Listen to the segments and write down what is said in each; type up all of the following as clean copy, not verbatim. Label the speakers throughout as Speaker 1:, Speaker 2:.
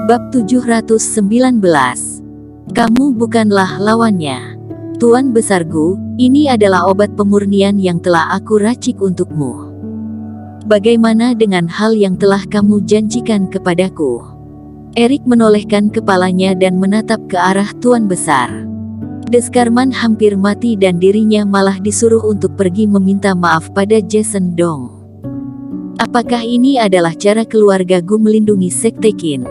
Speaker 1: Bab 719. Kamu bukanlah lawannya. Tuan Besarku, ini adalah obat pemurnian yang telah aku racik untukmu. Bagaimana dengan hal yang telah kamu janjikan kepadaku? Erik menolehkan kepalanya dan menatap ke arah Tuan Besar. Deskarman hampir mati dan dirinya malah disuruh untuk pergi meminta maaf pada Jason Dong. Apakah ini adalah cara keluarga Gu melindungi Sekte Qin?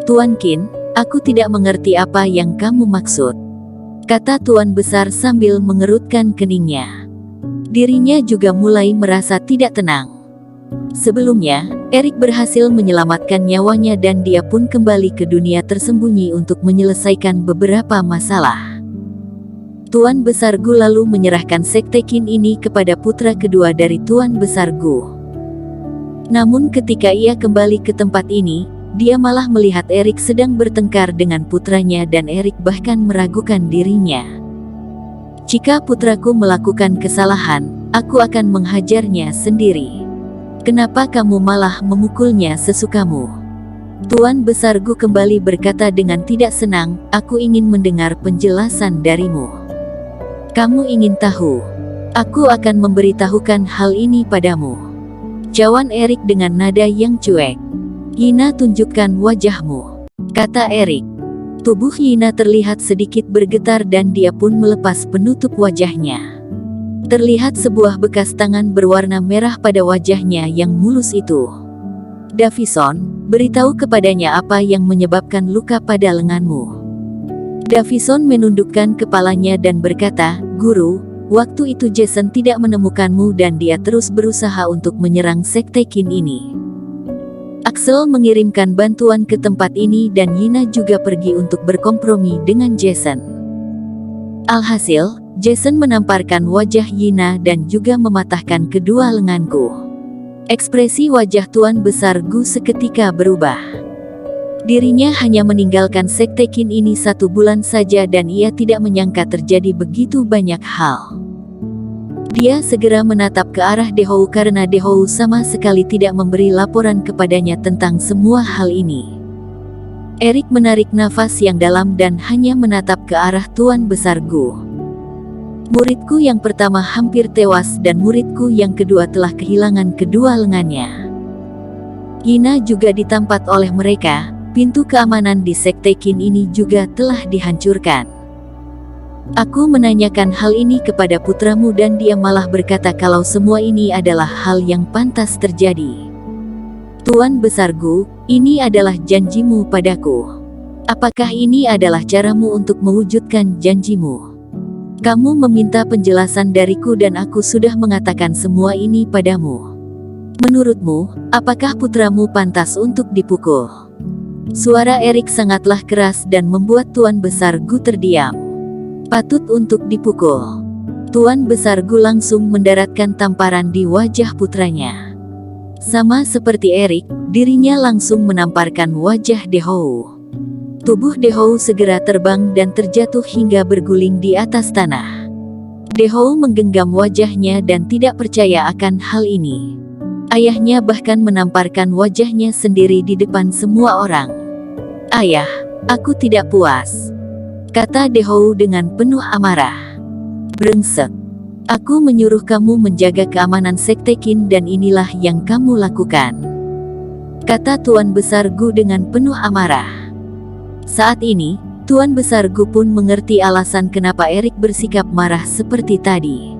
Speaker 1: Tuan Qin, aku tidak mengerti apa yang kamu maksud, kata Tuan Besar sambil mengerutkan keningnya. Dirinya juga mulai merasa tidak tenang. Sebelumnya, Erik berhasil menyelamatkan nyawanya dan dia pun kembali ke dunia tersembunyi untuk menyelesaikan beberapa masalah. Tuan Besar Gu lalu menyerahkan Sekte Qin ini kepada putra kedua dari Tuan Besar Gu. Namun ketika ia kembali ke tempat ini, dia malah melihat Erik sedang bertengkar dengan putranya dan Erik bahkan meragukan dirinya. Jika putraku melakukan kesalahan, aku akan menghajarnya sendiri. Kenapa kamu malah memukulnya sesukamu? Tuan Besar Gu kembali berkata dengan tidak senang, aku ingin mendengar penjelasan darimu. Kamu ingin tahu? Aku akan memberitahukan hal ini padamu, jawab Erik dengan nada yang cuek. Yina, tunjukkan wajahmu, kata Erik. Tubuh Yina terlihat sedikit bergetar dan dia pun melepas penutup wajahnya. Terlihat sebuah bekas tangan berwarna merah pada wajahnya yang mulus itu. Davison, beritahu kepadanya apa yang menyebabkan luka pada lenganmu. Davison menundukkan kepalanya dan berkata, Guru, waktu itu Jason tidak menemukanmu dan dia terus berusaha untuk menyerang Sekte Qin ini. Axel mengirimkan bantuan ke tempat ini dan Yina juga pergi untuk berkompromi dengan Jason. Alhasil, Jason menamparkan wajah Yina dan juga mematahkan kedua lenganku. Ekspresi wajah Tuan Besar Gu seketika berubah. Dirinya hanya meninggalkan Sekte Qin ini 1 bulan saja dan ia tidak menyangka terjadi begitu banyak hal. Dia segera menatap ke arah Dehou karena Dehou sama sekali tidak memberi laporan kepadanya tentang semua hal ini. Erik menarik nafas yang dalam dan hanya menatap ke arah Tuan Besar Gu. Muridku yang pertama hampir tewas dan muridku yang kedua telah kehilangan kedua lengannya. Yina juga ditampat oleh mereka, pintu keamanan di Sekte Qin ini juga telah dihancurkan. Aku menanyakan hal ini kepada putramu dan dia malah berkata kalau semua ini adalah hal yang pantas terjadi. Tuan Besar Gu, ini adalah janjimu padaku. Apakah ini adalah caramu untuk mewujudkan janjimu? Kamu meminta penjelasan dariku dan aku sudah mengatakan semua ini padamu. Menurutmu, apakah putramu pantas untuk dipukul? Suara Erik sangatlah keras dan membuat Tuan Besar Gu terdiam. Patut untuk dipukul. Tuan Besar Gu langsung mendaratkan tamparan di wajah putranya. Sama seperti Erik, dirinya langsung menamparkan wajah Dehou. Tubuh Dehou segera terbang dan terjatuh hingga berguling di atas tanah. Dehou menggenggam wajahnya dan tidak percaya akan hal ini. Ayahnya bahkan menamparkan wajahnya sendiri di depan semua orang. Ayah, aku tidak puas, kata Dehou dengan penuh amarah. Brengsek. Aku menyuruh kamu menjaga keamanan Sekte Qin dan inilah yang kamu lakukan, kata Tuan Besar Gu dengan penuh amarah. Saat ini, Tuan Besar Gu pun mengerti alasan kenapa Erik bersikap marah seperti tadi.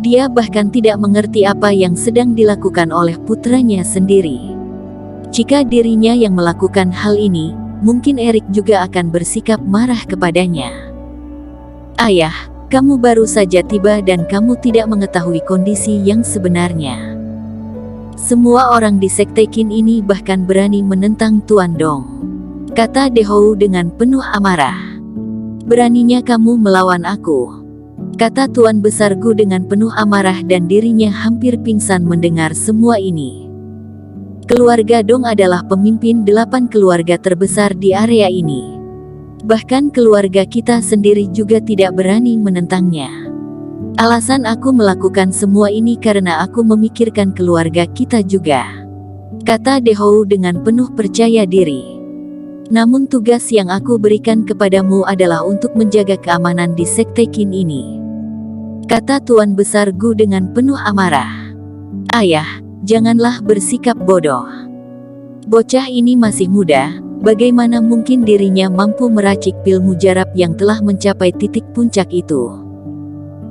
Speaker 1: Dia bahkan tidak mengerti apa yang sedang dilakukan oleh putranya sendiri. Jika dirinya yang melakukan hal ini, mungkin Erik juga akan bersikap marah kepadanya. Ayah, kamu baru saja tiba dan kamu tidak mengetahui kondisi yang sebenarnya. Semua orang di Sekte Qin ini bahkan berani menentang Tuan Dong, kata Dehou dengan penuh amarah. Beraninya kamu melawan aku, kata Tuan Besar Gu dengan penuh amarah dan dirinya hampir pingsan mendengar semua ini. Keluarga Dong adalah pemimpin 8 keluarga terbesar di area ini. Bahkan keluarga kita sendiri juga tidak berani menentangnya. Alasan aku melakukan semua ini karena aku memikirkan keluarga kita juga, kata Dehou dengan penuh percaya diri. Namun tugas yang aku berikan kepadamu adalah untuk menjaga keamanan di Sekte Qin ini, kata Tuan Besar Gu dengan penuh amarah. Ayah, janganlah bersikap bodoh. Bocah ini masih muda, bagaimana mungkin dirinya mampu meracik pil mujarab yang telah mencapai titik puncak itu?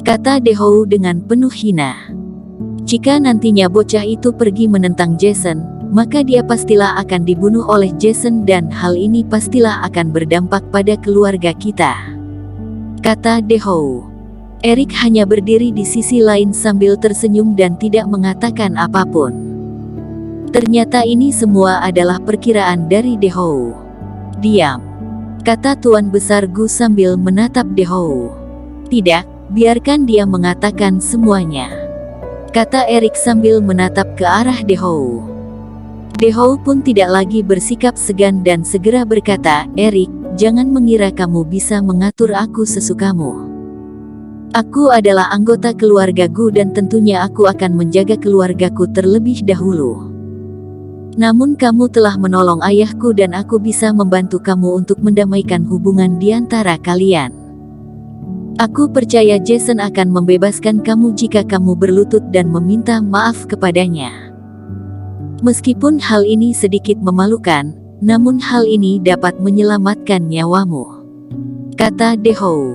Speaker 1: Kata De Hou dengan penuh hina. Jika nantinya bocah itu pergi menentang Jason, maka dia pastilah akan dibunuh oleh Jason dan hal ini pastilah akan berdampak pada keluarga kita, kata De Hou. Erik hanya berdiri di sisi lain sambil tersenyum dan tidak mengatakan apapun. Ternyata ini semua adalah perkiraan dari De Hou. Diam, kata Tuan Besar Gu sambil menatap De Hou. Tidak, biarkan dia mengatakan semuanya, kata Erik sambil menatap ke arah De Hou. De Hou pun tidak lagi bersikap segan dan segera berkata, Erik, jangan mengira kamu bisa mengatur aku sesukamu. Aku adalah anggota keluarga Gu dan tentunya aku akan menjaga keluargaku terlebih dahulu. Namun kamu telah menolong ayahku dan aku bisa membantu kamu untuk mendamaikan hubungan di antara kalian. Aku percaya Jason akan membebaskan kamu jika kamu berlutut dan meminta maaf kepadanya. Meskipun hal ini sedikit memalukan, namun hal ini dapat menyelamatkan nyawamu, kata De Hou.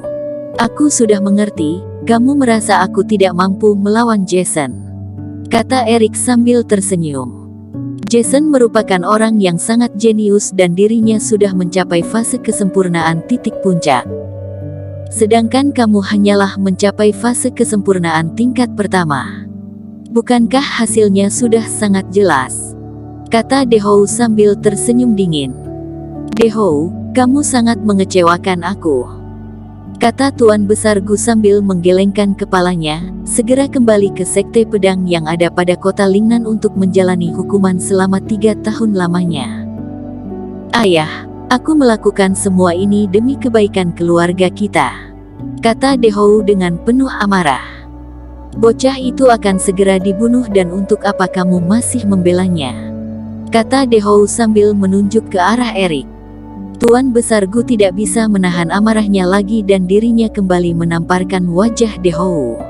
Speaker 1: Aku sudah mengerti, kamu merasa aku tidak mampu melawan Jason, kata Erik sambil tersenyum. Jason merupakan orang yang sangat jenius dan dirinya sudah mencapai fase kesempurnaan titik puncak. Sedangkan kamu hanyalah mencapai fase kesempurnaan tingkat pertama. Bukankah hasilnya sudah sangat jelas? Kata De Hou sambil tersenyum dingin. De Hou, kamu sangat mengecewakan aku, kata Tuan Besar Gu sambil menggelengkan kepalanya, segera kembali ke Sekte Pedang yang ada pada kota Lingnan untuk menjalani hukuman selama 3 tahun lamanya. Ayah, aku melakukan semua ini demi kebaikan keluarga kita, kata De Hou dengan penuh amarah. Bocah itu akan segera dibunuh dan untuk apa kamu masih membelanya? Kata De Hou sambil menunjuk ke arah Erik. Tuan Besar Gu tidak bisa menahan amarahnya lagi dan dirinya kembali menamparkan wajah De Hou.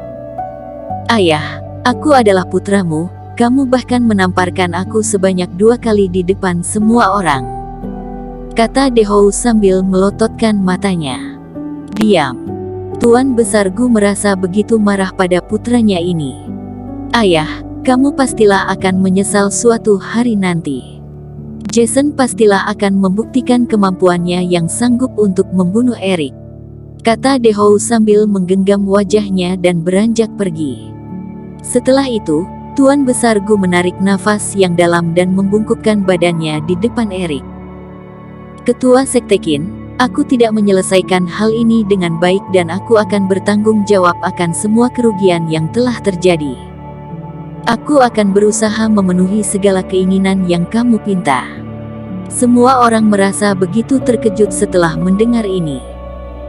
Speaker 1: Ayah, aku adalah putramu, kamu bahkan menamparkan aku sebanyak 2 kali di depan semua orang, kata De Hou sambil melototkan matanya. Diam. Tuan Besar Gu merasa begitu marah pada putranya ini. Ayah, kamu pastilah akan menyesal suatu hari nanti. Jason pastilah akan membuktikan kemampuannya yang sanggup untuk membunuh Erik, kata De Hou sambil menggenggam wajahnya dan beranjak pergi. Setelah itu, Tuan Besar Gu menarik nafas yang dalam dan membungkukkan badannya di depan Erik. Ketua Sekte Qin, aku tidak menyelesaikan hal ini dengan baik dan aku akan bertanggung jawab akan semua kerugian yang telah terjadi. Aku akan berusaha memenuhi segala keinginan yang kamu pinta. Semua orang merasa begitu terkejut setelah mendengar ini.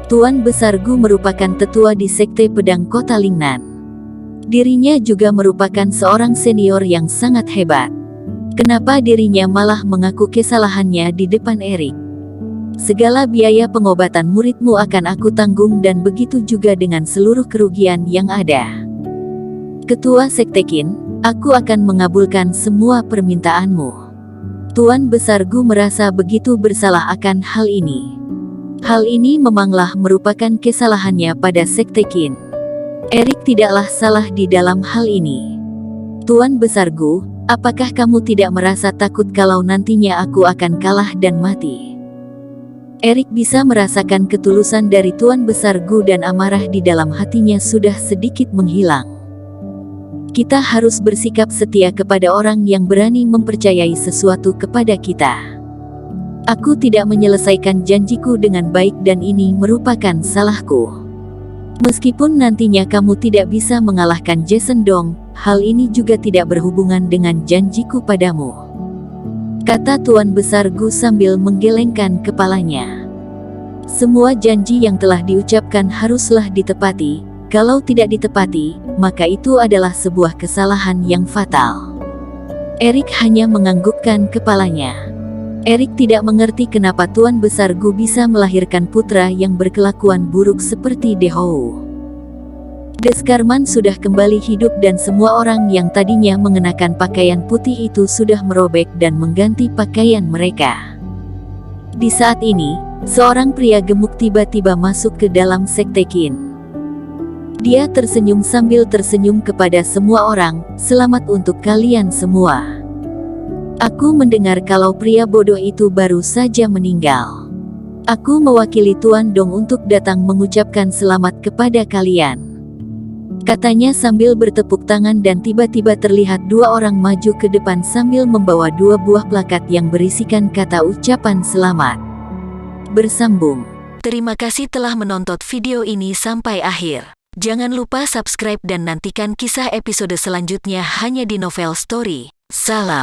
Speaker 1: Tuan Besar Gu merupakan tetua di Sekte Pedang Kota Lingnan. Dirinya juga merupakan seorang senior yang sangat hebat. Kenapa dirinya malah mengaku kesalahannya di depan Erik? Segala biaya pengobatan muridmu akan aku tanggung dan begitu juga dengan seluruh kerugian yang ada. Ketua Sekte Qin, aku akan mengabulkan semua permintaanmu. Tuan Besar Gu merasa begitu bersalah akan hal ini. Hal ini memanglah merupakan kesalahannya pada Sekte Qin. Erik tidaklah salah di dalam hal ini. Tuan Besar Gu, apakah kamu tidak merasa takut kalau nantinya aku akan kalah dan mati? Erik bisa merasakan ketulusan dari Tuan Besar Gu dan amarah di dalam hatinya sudah sedikit menghilang. Kita harus bersikap setia kepada orang yang berani mempercayai sesuatu kepada kita. Aku tidak menyelesaikan janjiku dengan baik dan ini merupakan salahku. Meskipun nantinya kamu tidak bisa mengalahkan Jason Dong, hal ini juga tidak berhubungan dengan janjiku padamu, kata Tuan Besar Gu sambil menggelengkan kepalanya. Semua janji yang telah diucapkan haruslah ditepati. Kalau tidak ditepati, maka itu adalah sebuah kesalahan yang fatal. Erik hanya menganggukkan kepalanya. Erik tidak mengerti kenapa Tuan Besar Gu bisa melahirkan putra yang berkelakuan buruk seperti Dehou. Deskarman sudah kembali hidup dan semua orang yang tadinya mengenakan pakaian putih itu sudah merobek dan mengganti pakaian mereka. Di saat ini, seorang pria gemuk tiba-tiba masuk ke dalam sekte Qin. Dia tersenyum sambil tersenyum kepada semua orang, "Selamat untuk kalian semua. Aku mendengar kalau pria bodoh itu baru saja meninggal. Aku mewakili Tuan Dong untuk datang mengucapkan selamat kepada kalian," katanya sambil bertepuk tangan dan tiba-tiba terlihat dua orang maju ke depan sambil membawa dua buah plakat yang berisikan kata ucapan selamat. Bersambung. Terima kasih telah menonton video ini sampai akhir. Jangan lupa subscribe dan nantikan kisah episode selanjutnya hanya di Novel Story. Salam.